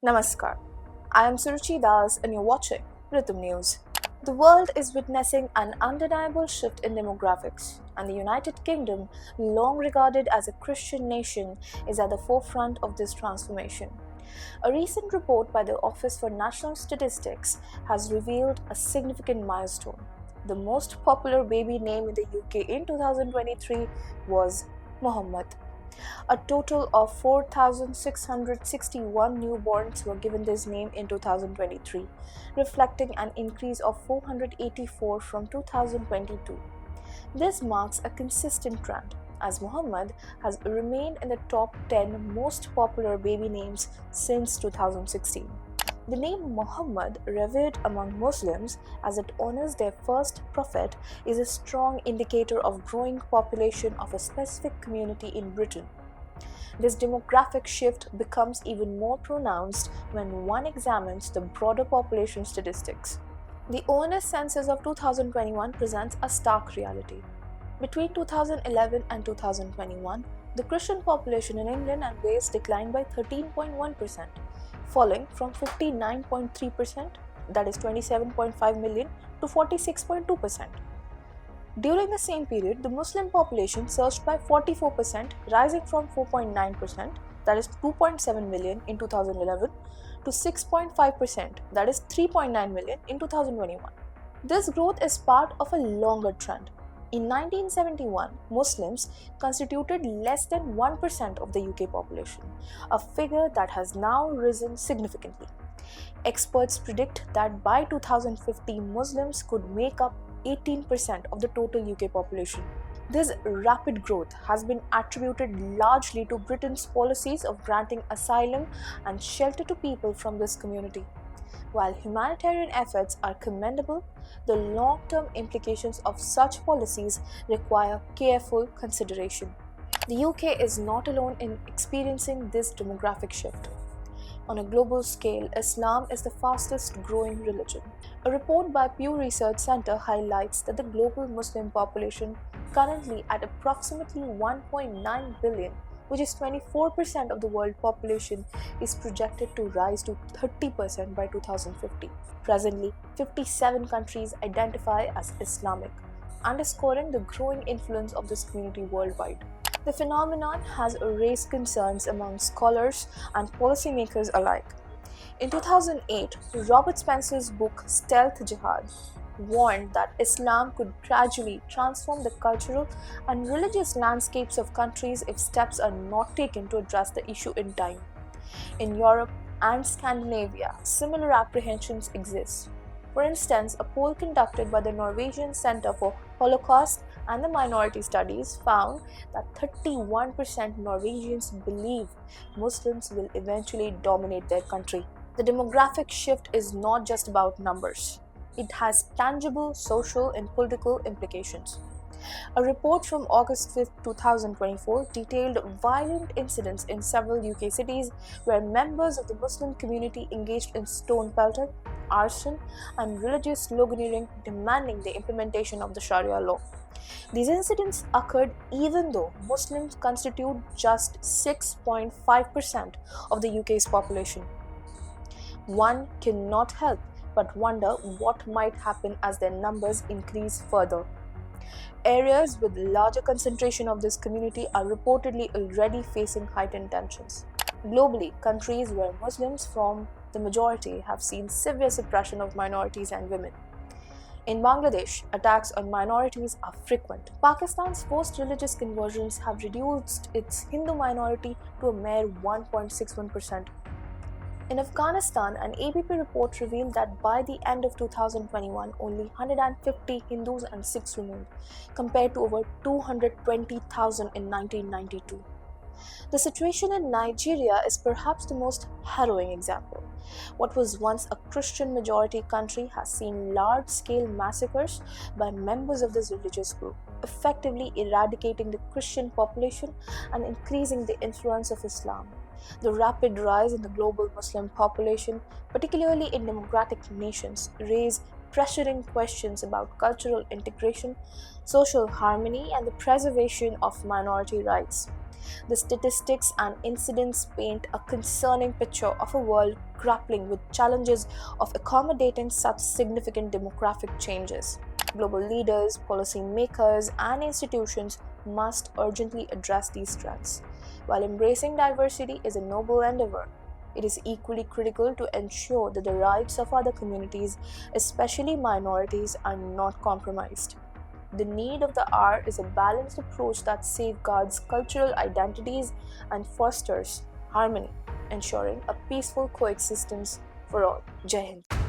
Namaskar. I am Suruchi Das and you're watching Ritam News. The world is witnessing an undeniable shift in demographics, and the United Kingdom, long regarded as a Christian nation, is at the forefront of this transformation. A recent report by the Office for National Statistics has revealed a significant milestone. The most popular baby name in the UK in 2023 was Muhammad. A total of 4,661 newborns were given this name in 2023, reflecting an increase of 484 from 2022. This marks a consistent trend, as Muhammad has remained in the top 10 most popular baby names since 2016. The name Muhammad, revered among Muslims as it honors their first prophet, is a strong indicator of growing population of a specific community in Britain. This demographic shift becomes even more pronounced when one examines the broader population statistics. The ONS census of 2021 presents a stark reality. Between 2011 and 2021, the Christian population in England and Wales declined by 13.1%, falling from 59.3%, that is 27.5 million, to 46.2%. During the same period, the Muslim population surged by 44%, rising from 4.9%, that is 2.7 million in 2011, to 6.5%, that is 3.9 million in 2021. This growth is part of a longer trend. In 1971, Muslims constituted less than 1% of the UK population, a figure that has now risen significantly. Experts predict that by 2050, Muslims could make up 18% of the total UK population. This rapid growth has been attributed largely to Britain's policies of granting asylum and shelter to people from this community. While humanitarian efforts are commendable, the long-term implications of such policies require careful consideration. The UK is not alone in experiencing this demographic shift. On a global scale, Islam is the fastest growing religion. A report by Pew Research Center highlights that the global Muslim population, currently at approximately 1.9 billion, which is 24% of the world population, is projected to rise to 30% by 2050. Presently, 57 countries identify as Islamic, underscoring the growing influence of this community worldwide. The phenomenon has raised concerns among scholars and policymakers alike. In 2008, Robert Spencer's book Stealth Jihad warned that Islam could gradually transform the cultural and religious landscapes of countries if steps are not taken to address the issue in time. In Europe and Scandinavia, similar apprehensions exist. For instance, a poll conducted by the Norwegian Center for Holocaust and the Minority Studies found that 31% Norwegians believe Muslims will eventually dominate their country. The demographic shift is not just about numbers. It has tangible social and political implications. A report from August 5, 2024 detailed violent incidents in several UK cities where members of the Muslim community engaged in stone pelting, arson, and religious sloganeering demanding the implementation of the Sharia law. These incidents occurred even though Muslims constitute just 6.5% of the UK's population. One cannot help but wonder what might happen as their numbers increase further. Areas with larger concentration of this community are reportedly already facing heightened tensions. Globally, countries where Muslims form the majority have seen severe suppression of minorities and women. In Bangladesh, attacks on minorities are frequent. Pakistan's forced religious conversions have reduced its Hindu minority to a mere 1.61%. In Afghanistan, an ABP report revealed that by the end of 2021, only 150 Hindus and Sikhs remained, compared to over 220,000 in 1992. The situation in Nigeria is perhaps the most harrowing example. What was once a Christian majority country has seen large-scale massacres by members of this religious group, effectively eradicating the Christian population and increasing the influence of Islam. The rapid rise in the global Muslim population, particularly in democratic nations, raise pressuring questions about cultural integration, social harmony, and the preservation of minority rights. The statistics and incidents paint a concerning picture of a world grappling with challenges of accommodating such significant demographic changes. Global leaders, policymakers, and institutions must urgently address these trends. While embracing diversity is a noble endeavor, it is equally critical to ensure that the rights of other communities, especially minorities, are not compromised. The need of the hour is a balanced approach that safeguards cultural identities and fosters harmony, ensuring a peaceful coexistence for all. Jai Hind.